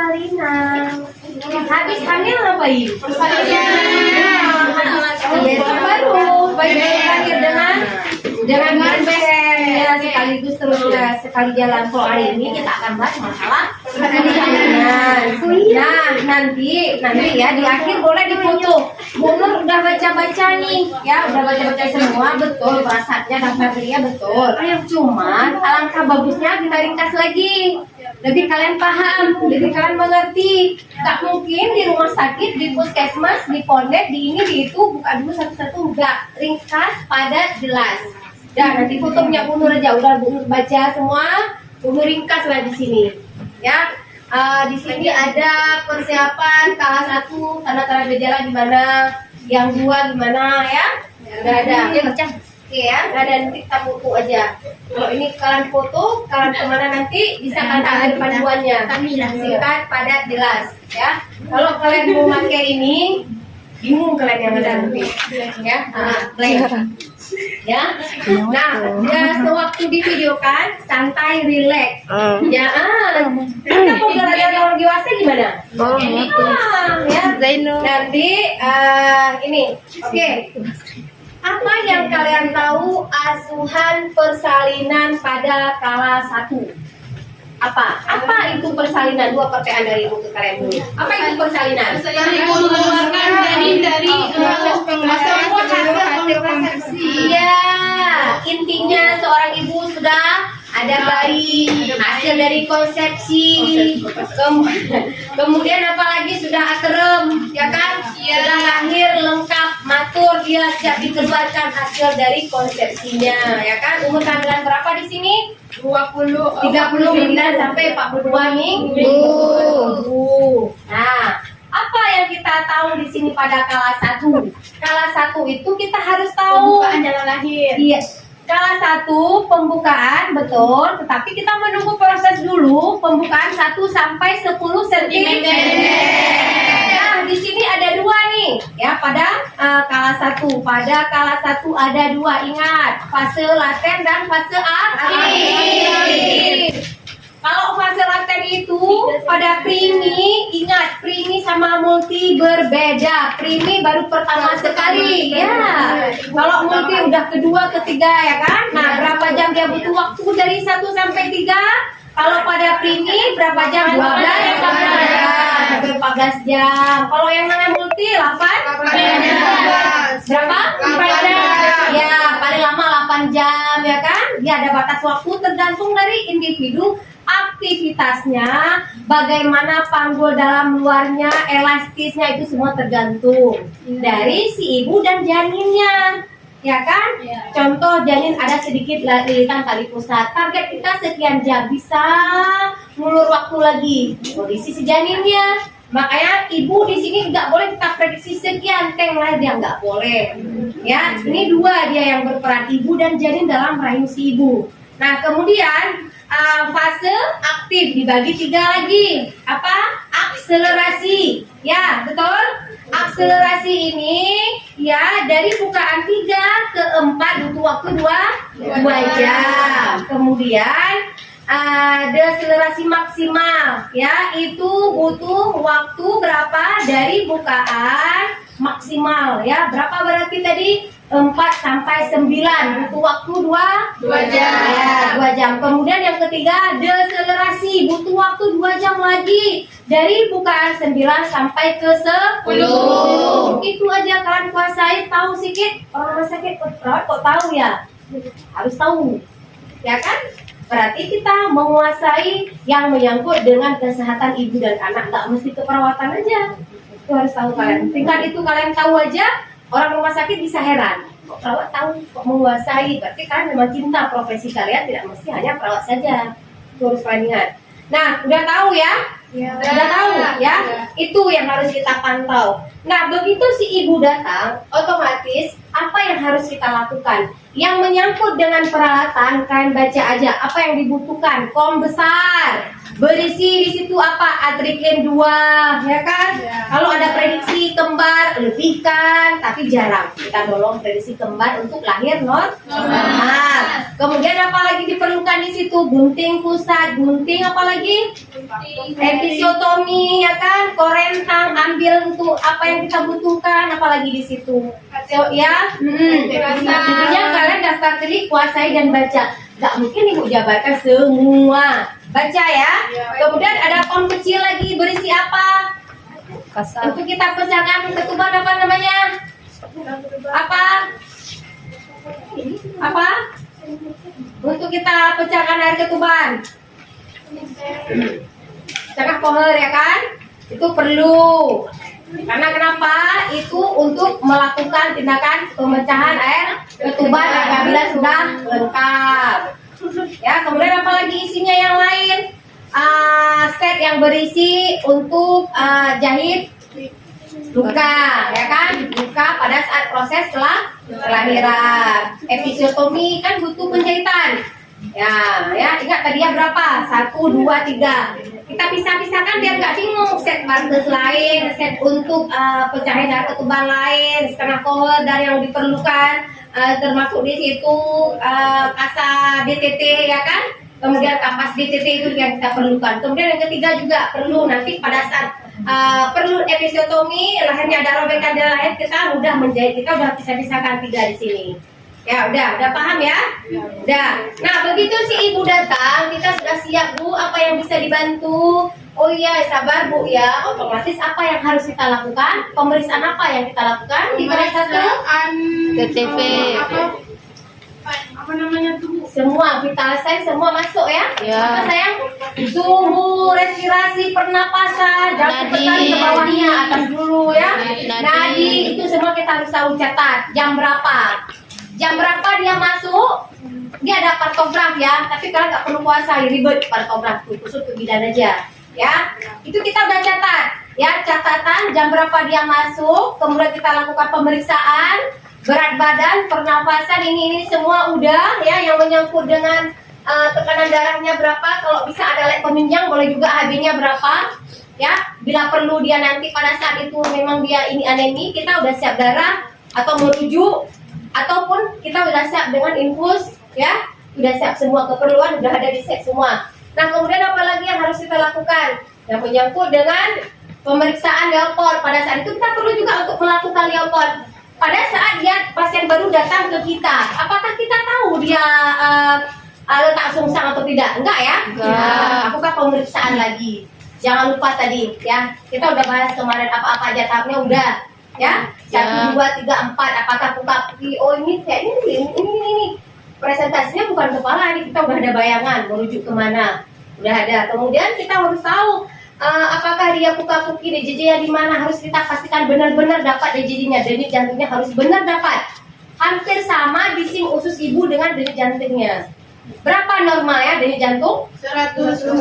persalinan. Habis hamil ngapain? Persalinan. Biasa baru. Bayi lahir dengan berben ya, sekaligus terus ya, sekali jalan. Kalau hari ini kita akan bahas masalah persalinan. Nah, nanti ya di akhir boleh difoto. Bunur udah baca-baca nih, ya udah baca-baca semua, betul bahasanya dan Febria betul. Cuman alangkah bagusnya kita ringkas lagi. Lebih kalian paham, lebih kalian mengerti. Tak mungkin di rumah sakit, di puskesmas, di pondek, di ini, di itu buka dulu satu-satu, enggak. Ringkas, padat, jelas. Dan nanti fotonya Bunur aja, udah Bunur baca semua, Bunur ringkas lah di sini. Ya, di sini ada persiapan kelas 1, tanda-tanda gejala gimana, yang 2 gimana ya? Udah ada. Oke ya, nggak ada, nanti kita buku aja. Kalau ini kalian foto, kalian kemana nanti bisa kalian ambil panduannya. Singkat, padat, jelas. Ya. Kalau kalian mau pakai ini, bingung kalian yang ada nanti. Ya, ya. Nah, ya sewaktu di video kan, santai, relax. Ya, kita mau belajar orang dewasa gimana? Ya, nanti ini, oke. Apa yang kalian tahu asuhan persalinan pada kelas 1? Apa itu persalinan? 2 pertanyaan dari ibu ke kalian dulu. Apa itu persalinan? Mengeluarkan janin dari hasil kontraksi. Iya, intinya seorang ibu sudah ada bayi, hasil dari konsepsi. Kemudian apalagi sudah akrem, ya kan? Sudah lahir lengkap, matur, dia siap dikeluarkan hasil dari konsepsinya, ya kan? Umur kehamilan berapa di sini? 39 sampai 42 minggu. Nah, apa yang kita tahu di sini pada kelas 1? Kelas 1 itu kita harus tahu Pembukaan jalan lahir. Iya. Kelas 1 pembukaan betul, tetapi kita menunggu proses dulu pembukaan 1 sampai 10 cm. Nah, di sini ada 2 nih, ya pada kelas 1. Pada kelas 1 ada 2, ingat, fase laten dan fase aktif. Kalau fase laten itu pada primi, ingat primi sama multi berbeda. Primi baru pertama sekali, ya. Kalau multi udah kedua, ketiga, ya kan? Nah, berapa jam dia butuh waktu dari 1 sampai 3? Kalau pada primi berapa jam? 12 sampai 14 jam. Kalau yang namanya multi 8? Berapa? 4 jam. Ya, paling lama 8 jam, ya kan? Dia ada batas waktu tergantung dari individu aktivitasnya, bagaimana panggul dalam luarnya, elastisnya, itu semua tergantung dari si ibu dan janinnya, ya kan? Contoh janin ada sedikit lilitan tali pusat, target kita sekian jam, bisa ngulur waktu lagi kondisi si janinnya. Makanya ibu di sini nggak boleh kita prediksi sekian teng lah, dia nggak boleh. Ya, ini 2 dia yang berperan, ibu dan janin dalam rahim si ibu. Nah, kemudian fase aktif dibagi 3 lagi. Apa? Akselerasi. Ya, betul? Akselerasi ini ya dari bukaan 3 ke 4 butuh waktu 2 jam. Kemudian deselerasi maksimal, ya itu butuh waktu berapa dari bukaan maksimal, ya berapa berarti tadi 4 sampai 9 butuh waktu 2 jam, ya 2 jam. Kemudian yang ketiga deselerasi butuh waktu 2 jam lagi dari bukaan 9 sampai ke 10. Itu aja kalian kuasai, tahu sedikit. Orang rumah sakit perawat kok tahu ya, harus tahu, ya kan? Berarti kita menguasai yang menyangkut dengan kesehatan ibu dan anak, nggak mesti keperawatan aja. Itu harus tahu kalian. Tingkat itu kalian tahu aja, orang rumah sakit bisa heran. Kok perawat tahu, kok menguasai? Berarti kalian memang cinta profesi kalian, tidak mesti hanya perawat saja. Itu harus kalian ingat. Nah, udah tahu ya? Udah tahu ya? Itu yang harus kita pantau. Nah, begitu si ibu datang, otomatis apa yang harus kita lakukan? Yang menyangkut dengan peralatan, kalian baca aja apa yang dibutuhkan. Kom besar, berisi di situ apa? Atriklin 2, ya kan? Kalau ada prediksi kembar lebihkan, tapi jarang. Kita nolong prediksi kembar untuk lahir normal. Kemudian apa lagi diperlukan di situ? Gunting pusat, gunting apa lagi? Episiotomi, ya kan? Korentang, ambil untuk apa yang kita butuhkan, apalagi di situ. So, ya, intinya kalian daftar klik, kuasai dan baca. Gak mungkin ibu jabarkan semua. Baca ya. Kemudian ada form kecil lagi, berisi apa? Untuk kita pecahkan ketuban apa namanya? Apa? Apa? Untuk kita pecahkan air ketuban. Setengah koher ya kan? Itu perlu. Karena kenapa? Itu untuk melakukan tindakan pemecahan air ketuban apabila sudah lengkap. Ya, kemudian apa lagi isinya yang lain? Set yang berisi untuk jahit luka, ya kan? Luka pada saat proses kelahiran. Episiotomi kan butuh penjahitan. Ya, ingat tadi ya berapa? 1, 2, 3. Kita pisah-pisahkan biar nggak bingung. Set partes lain, set untuk pecahan air ketuban lain, setengah koher dari yang diperlukan, termasuk di situ kasa DTT, ya kan? Kemudian kapas DTT itu yang kita perlukan. Kemudian yang ketiga juga perlu nanti pada saat perlu episiotomi, lahannya ada robekan dan lain, kita mudah menjahit. Kita udah pisah-pisahkan 3 di sini. Ya udah paham ya? Udah. Nah begitu si ibu datang, kita sudah siap bu, apa yang bisa dibantu? Oh iya sabar bu ya. Otomatis apa yang harus kita lakukan? Pemeriksaan apa yang kita lakukan di pada satu? TTP. Apa namanya tuh? Semua vital sign semua masuk ya? Ya. Apa sayang? Suhu, respirasi, pernapasan, jangan bertarik ke bawahnya, atas dulu ya. Nadi itu semua kita harus tahu, catat. Jam berapa? Jam berapa dia masuk? Dia ada partograf ya, tapi kalian nggak perlu kuasai, ribet partograf itu, khusus untuk bidan aja. Ya, itu kita udah catat. Ya, catatan jam berapa dia masuk, kemudian kita lakukan pemeriksaan, berat badan, pernapasan, ini semua udah ya, yang menyangkut dengan tekanan darahnya berapa, kalau bisa ada lab peminjam, boleh juga HB-nya berapa. Ya, bila perlu dia nanti pada saat itu memang dia ini anemi, kita udah siap darah atau merujuk, ataupun kita udah siap dengan infus, ya, udah siap semua keperluan, udah ada di set semua. Nah, kemudian apa lagi yang harus kita lakukan? Yang menyangkut dengan pemeriksaan Leopold. Pada saat itu kita perlu juga untuk melakukan Leopold. Pada saat dia pasien baru datang ke kita, apakah kita tahu dia letak sungsang atau tidak? Enggak ya? Nah, lakukan pemeriksaan lagi. Jangan lupa tadi, ya, kita udah bahas kemarin apa-apa aja tahapnya udah. Ya, 1, 2, 3, 4. Apakah buka oh ini kayak ini presentasinya bukan kepala nih, kita udah ada bayangan merujuk kemana, udah ada. Kemudian kita harus tahu apakah dia puka-puki DJJ-nya di mana, harus kita pastikan benar-benar dapat DJJ-nya, denyut jantungnya harus benar dapat. Hampir sama bising usus ibu dengan denyut jantungnya. Berapa normal ya denyut jantung? 120.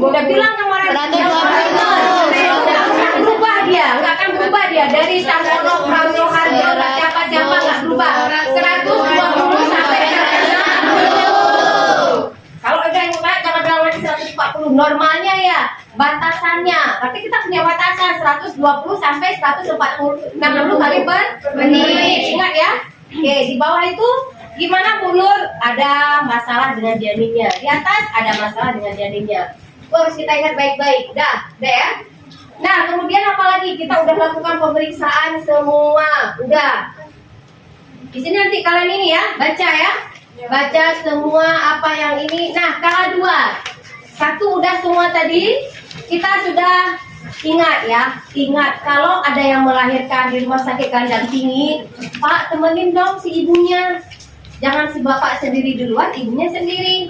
Udah bilang kemarin 120. Berubah dia, nggak akan berubah dia dari Sardono, Prabowo, Harjo, siapa nggak berubah. 120 sampai 160. Kalau ada yang naik jangan bilang lagi 140. Normalnya ya batasannya, tapi kita punya batasan 120 sampai 140 kali per menit. Ingat ya. Oke, di bawah itu gimana Bu Nur? Ada masalah dengan janinnya. Di atas ada masalah dengan janinnya. Itu harus kita ingat baik-baik. Udah ya. Nah, kemudian apa lagi? Kita udah lakukan pemeriksaan semua. Udah. Di sini nanti kalian ini ya, baca ya. Baca semua apa yang ini. Nah, kala 2. 1 udah semua tadi. Kita sudah ingat ya. Ingat kalau ada yang melahirkan di rumah sakit kandang tinggi, Pak, temenin dong si ibunya. Jangan si bapak sendiri duluan, ibunya sendiri.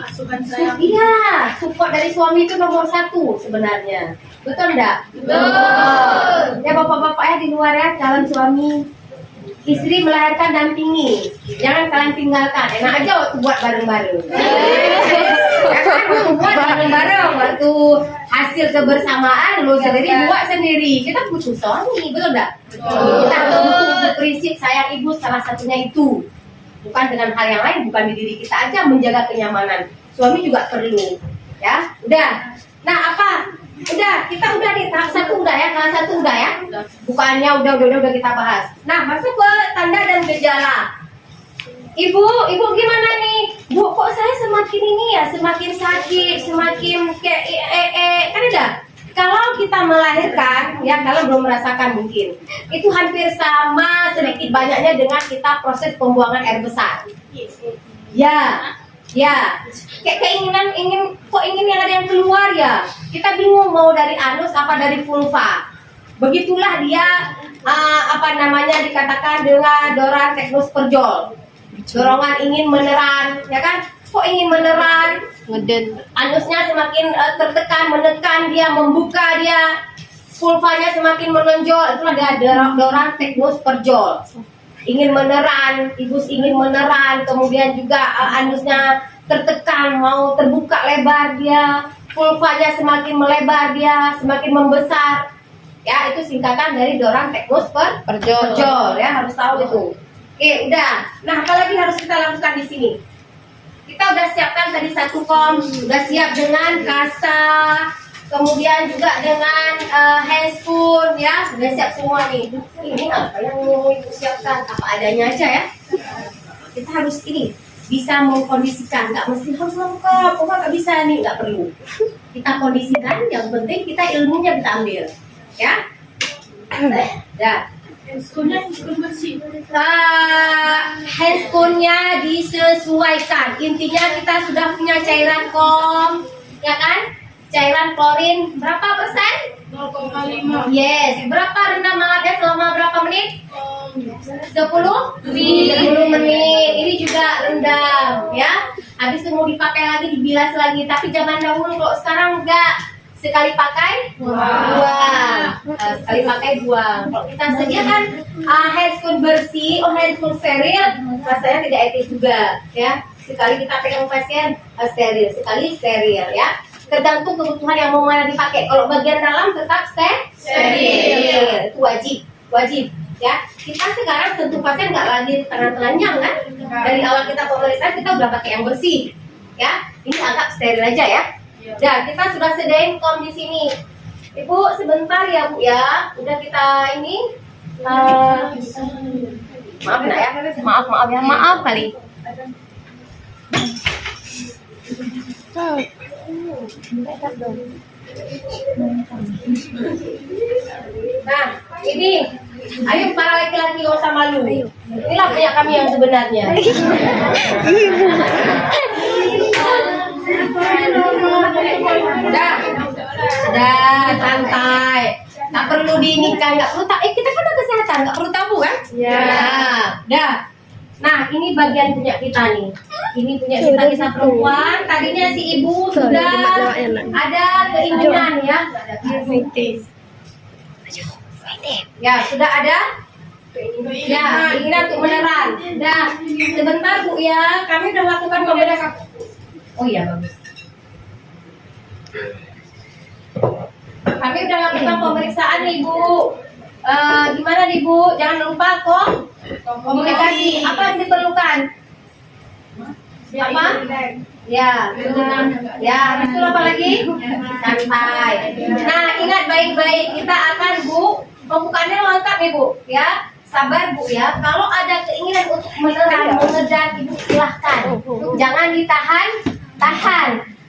Iya, support dari suami itu nomor 1 sebenarnya. Betul enggak? Betul. Ya bapak-bapaknya di luar ya, calon suami. Istri melahirkan dampingi. Jangan kalian tinggalkan. Enak aja waktu buat bareng-bareng. Ya kan, waktu buat bareng-bareng. Waktu hasil kebersamaan, lo sendiri buat sendiri. Kita butuh suami, betul enggak? Kita butuh prinsip sayang ibu, salah satunya itu. Bukan dengan hal yang lain, bukan di diri kita aja menjaga kenyamanan. Suami juga perlu. Ya, udah. Nah, apa? Udah. kita udah di tahap 1 udah ya, kelas 1 udah ya. Bukannya udah kita bahas. Nah, masuk ke tanda dan gejala. Ibu gimana nih? Bu, kok saya semakin ini ya, semakin sakit, semakin kayak kan udah. Kalau kita melahirkan, ya kalau belum merasakan mungkin, itu hampir sama sedikit banyaknya dengan kita proses pembuangan air besar. Ya, kayak keinginan ingin yang ada yang keluar ya. Kita bingung mau dari anus apa dari vulva. Begitulah dia dikatakan dengan dorongan teknosperjol. Dorongan ingin meneran, ya kan? Kok ingin meneran? Ngeden. Anusnya semakin tertekan, menekan dia, membuka dia. Vulvanya semakin menonjol. Itulah dia dorongan teknosperjol. Ingin meneran, ibus ingin meneran, kemudian juga anusnya tertekan, mau terbuka lebar dia. Vulvanya semakin melebar dia, semakin membesar. Ya, itu singkatan dari dorongan teknosperjol, ya, harus tahu itu. Oke, udah. Nah, apa lagi harus kita lakukan di sini? Kita udah siapkan tadi 1 kom, udah siap dengan kasa, kemudian juga dengan handspoon, ya, udah siap semua nih. Ini apa yang mau ibu siapkan? Apa adanya aja ya. Kita harus ini bisa mengkondisikan, nggak mesti harus lengkap, nggak bisa nih, nggak perlu. Kita kondisikan, yang penting kita ilmunya kita ambil, ya. Dah. Handspoonnya disesuaikan. Intinya kita sudah punya cairan kom, ya kan? Cairan klorin berapa persen? 0,5. Yes. Berapa rendam alatnya selama berapa menit? 10 menit. Ini juga rendam, ya. Habis itu mau dipakai lagi, dibilas lagi. Tapi zaman dahulu, kalau sekarang enggak. Sekali pakai, buang. Sekali pakai, buang. Kalau kita sediakan handspoon bersih, handspoon steril, rasanya tidak etis juga, ya. Sekali kita pegang pasien, steril. Sekali steril, ya. Tergantung kebutuhan yang mau mana dipakai. Kalau bagian dalam tetap steril. Itu wajib, ya. Kita sekarang sentuh pasien nggak lagi tangan telanjang kan? Dari awal kita pemeriksaan kita udah pakai yang bersih, ya. Ini agak steril aja ya. Dan kita sudah sediain kom di sini. Ibu sebentar ya Bu ya. Udah kita ini maaf nak ya. Maaf kali. Nah, ini ayo para laki-laki gak usah malu. Inilah punya kami yang sebenarnya. Dah, santai. Tak perlu diinikan, nggak perlu kita kan udah kesehatan, nggak perlu tabu kan? Ya. Dah. Nah, ini bagian punya kita nih. Ini punya kita perempuan. Tadinya si ibu sudah ada keinginan ya. Ya, sudah ada. Ya, keinginan untuk meneran. Dah, sebentar Bu ya. Kami udah lakukan pemeriksaan. Oh iya, bagus. Kami udah lakukan pemeriksaan nih Bu. Gimana nih Bu? Jangan lupa kok komunikasi. Apa yang diperlukan? Apa? Ya, ya. Itu apa lagi? Santai. Nah, ingat baik-baik. Kita akan Bu. Pembukaannya lengkap nih Bu. Ya. Sabar Bu ya. Kalau ada keinginan untuk meneran, mengedan, Ibu silahkan. Jangan ditahan.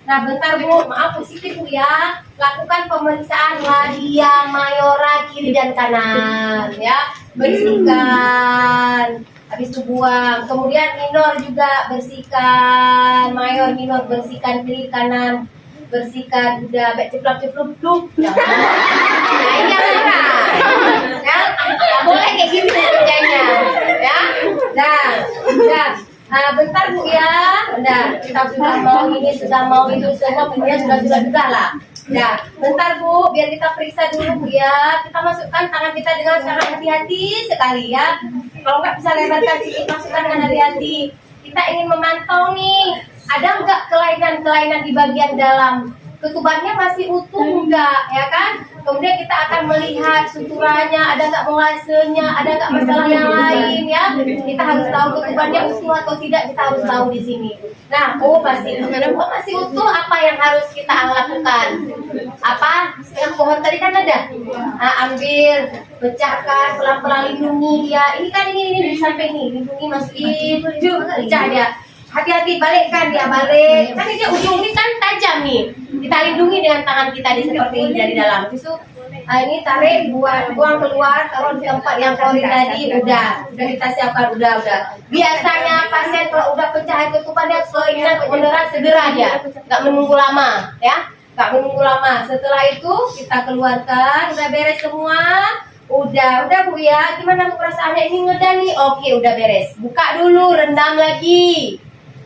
Nah, bentar Bu, maaf positif Bu ya. Lakukan pemeriksaan labia mayora kiri dan kanan ya. Bersihkan. Habis itu buang. Kemudian minor juga bersihkan. Mayor, minor bersihkan kiri kanan. Bersihkan udah baik ceplok-ceplok duk. Nah, ini yang merah. Ya, nggak boleh kayak gitu kerjanya. Ya. Dah. Bentar Bu ya. Udah, kita sudah mau itu semua punya sudah lah. Nah, bentar Bu, biar kita periksa dulu Bu ya. Kita masukkan tangan kita dengan sangat hati-hati sekali ya. Kalau nggak bisa lebarkan sedikit, masukkan dengan hati-hati. Kita ingin memantau nih, ada nggak kelainan-kelainan di bagian dalam? Ketubannya masih utuh enggak, ya kan? Kemudian kita akan melihat suturannya, ada nggak mengasenya, ada nggak masalah yang lain ya. Kita harus tahu ketubannya utuh atau tidak, kita harus tahu di sini. Nah, masih utuh, apa yang harus kita lakukan? Apa? Setengah pohon tadi kan ada. Ambil, pecahkan, pelan-pelan lindungi dia. Ini kan ini di samping nih, lindungi masukin, pecah dia. Hati-hati balikkan dia balik. Kan dia ujung ini kan tajam nih. Kita lindungi dengan tangan kita di seperti ini dari dalam. Justru ini tarik, buang keluar, taruh di tempat yang klorin tadi. Udah kita siapkan, udah. Biasanya pasien kalau udah pecah ketupan dia keinginan untuk meneran segera aja, nggak menunggu lama, ya. Nggak menunggu lama. Setelah itu kita keluarkan, udah beres semua. Udah Bu ya. Gimana Bu perasaannya ini ngedah nih? Oke, udah beres. Buka dulu, rendam lagi.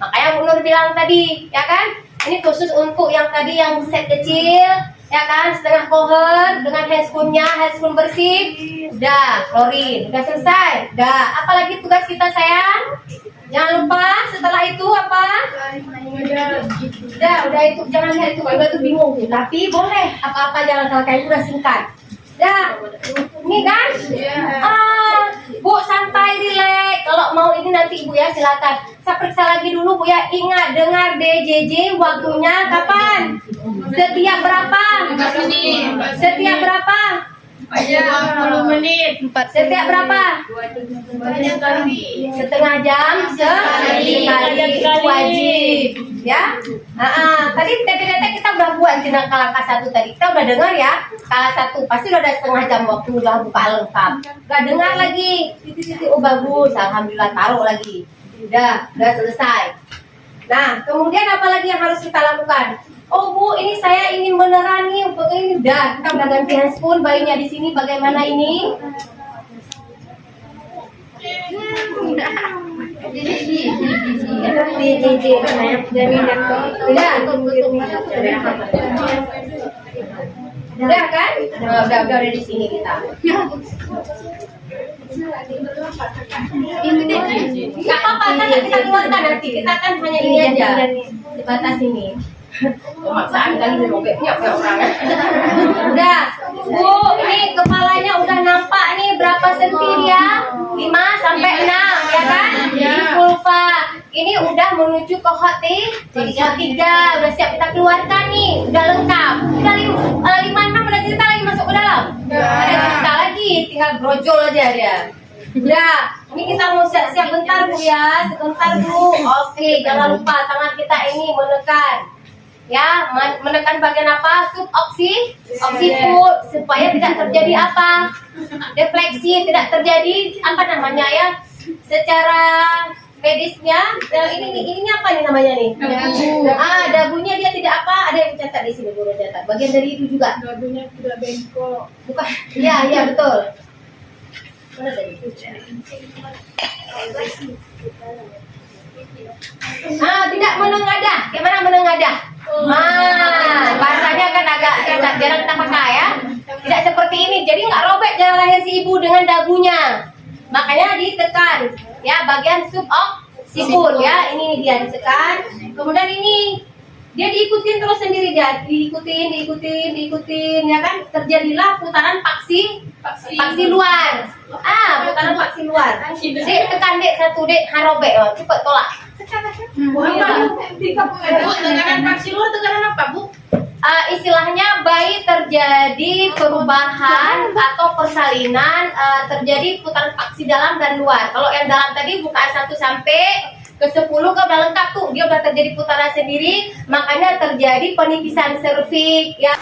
Makanya Bu Nur bilang tadi, ya kan? Ini khusus untuk yang tadi yang set kecil, ya kan? Setengah pohon dengan handspoon bersih. Udah, klorin. Udah selesai. Udah. Apalagi tugas kita sayang? Jangan lupa setelah itu apa? Udah itu jangan lihat itu, kalau itu bingung. Tapi boleh apa-apa jangan kalau itu udah singkat. Dah, ini kan? Bu santai, relax. Kalau mau ini nanti Ibu ya silakan. Saya periksa lagi dulu Bu ya. Ingat dengar DJJ waktunya kapan? Setiap berapa? Setiap berapa? 20 menit. Setiap berapa? Setengah jam sekali. Wajib ya. Tadi TPDT kita udah buat jenaka langkah 1 tadi. Kita udah dengar ya. Kala 1 pasti udah ada setengah jam waktu, udah buka lengkap. Gak dengar lagi. Titik-titik, oh bagus, alhamdulillah, taruh lagi. Udah selesai. Nah, kemudian apa lagi yang harus kita lakukan? Oh Bu, ini saya ingin beneran nih untuk ini. Udah, kita udah ganti handspoon, bayinya di sini bagaimana ini? Udah kan? Udah di sini kita. Gak apa-apa, kan kita keluarkan nanti. Kita kan hanya ini aja, sebatas ini. Pemaksaan kali robeknya orang. Udah, Bu, ini kepalanya udah nampak nih berapa senti dia? 5 sampai 6, ya kan? Ini vulva. Ini udah menuju ke hoti 3. Udah siap kita keluarkan nih, udah lengkap. Kita 5-6 udah cerita lagi masuk ke dalam. Ada cerita lagi, tinggal brojol aja dia. Udah, ini kita mau siap-siap bentar Bu ya, sebentar Bu. Oke, jangan lupa tangan kita ini menekan. Ya, menekan bagian apa? Oksiput supaya tidak terjadi apa? Defleksi, tidak terjadi apa namanya ya? Secara medisnya, ini apa nih namanya nih? Dagunya dia tidak apa? Ada yang catat di sini, guru catat. Bagian dari itu juga. Dagunya tidak bengkok. Bukan? Ya betul. Mana tadi? Tidak menengadah. Gimana menengadah? Bahasanya kan agak jarang kita pakai ya. Tidak seperti ini. Jadi nggak robek jalan lahir si ibu dengan dagunya. Makanya ditekan. Ya, bagian subocciput ya. Ini dia ditekan. Kemudian ini dia diikutin terus sendiri dia. Diikutin ya kan. Terjadilah putaran paksi luar. Putaran paksi luar. Dek tekan dek 1 dek harobek. Cepat tolak. Tekanan paksi luar, tekanan apa Bu? Istilahnya bayi terjadi perubahan atau persalinan, terjadi putaran paksi dalam dan luar. Kalau yang dalam tadi bukaan 1 sampai ke 10 kan udah lengkap tuh, dia udah terjadi putaran sendiri, makanya terjadi penipisan serviks ya.